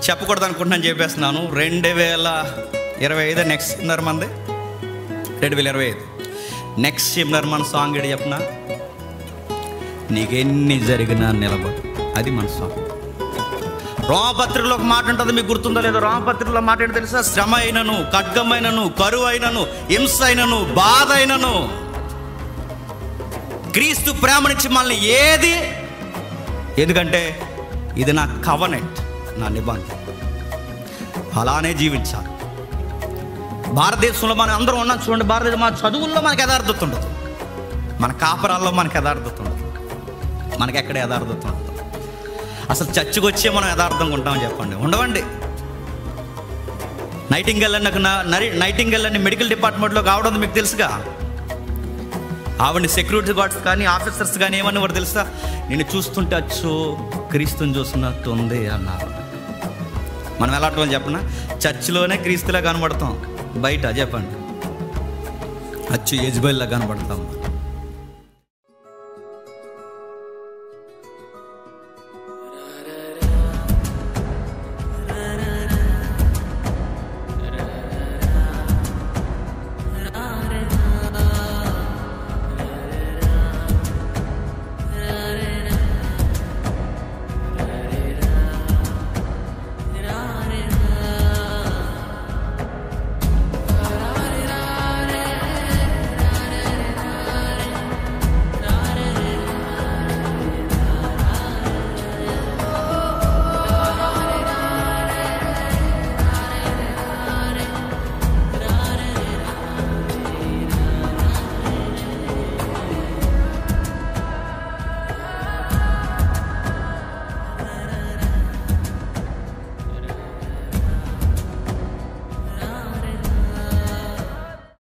చెప్పకూడదు అనుకుంటున్నాను, చెప్పేస్తున్నాను. 2025 నెక్స్ట్ సెమినార్ మంది, 2025 నెక్స్ట్ సెమినార్ మన సాంగ్ ఏడు చెప్పిన, నీకెన్ని జరిగినా నిలబడు. అది మన సాంగ్. రోమపత్రికలో ఒక మాట ఉంటుంది, మీకు గుర్తుందో లేదో? రోమపత్రికలో మాట ఏంటో తెలుసా? శ్రమ అయినను, ఖడ్గమైనను, కరువు అయినను, హింస అయినను, బాధ అయినను, క్రీస్తు ప్రేమనిచ్చి మనల్ని ఏది, ఎందుకంటే ఇది నా కవనెంట్, నా నిబంధన, అలానే జీవించాలి. భారతదేశంలో మనం అందరం ఉన్నాం చూడండి. భారతదేశం మన చదువుల్లో మనకు యథార్థత ఉండదు, మన కాపరాల్లో మనకు యథార్థత ఉండదు, మనకి ఎక్కడ యథార్థత ఉండదు. అసలు చర్చికి వచ్చే మనం యథార్థంగా ఉంటామని చెప్పండి? ఉండవండి. నైటింగెల్ అని మెడికల్ డిపార్ట్మెంట్లో కావడం మీకు తెలుసుగా. ఆవిడని సెక్యూరిటీ గార్డ్స్ కానీ ఆఫీసర్స్ కానీ ఏమని వాడు తెలుసా? నేను చూస్తుంటే అచ్చు క్రీస్తుని చూస్తున్నట్టు ఉంది అన్నారు. మనం ఎలా అంటాం చెప్పనా? చర్చిలోనే క్రీస్తులా కనబడతాం, బయట చెప్పండి అచ్చు యెజ్బెల్లా కనబడతాం.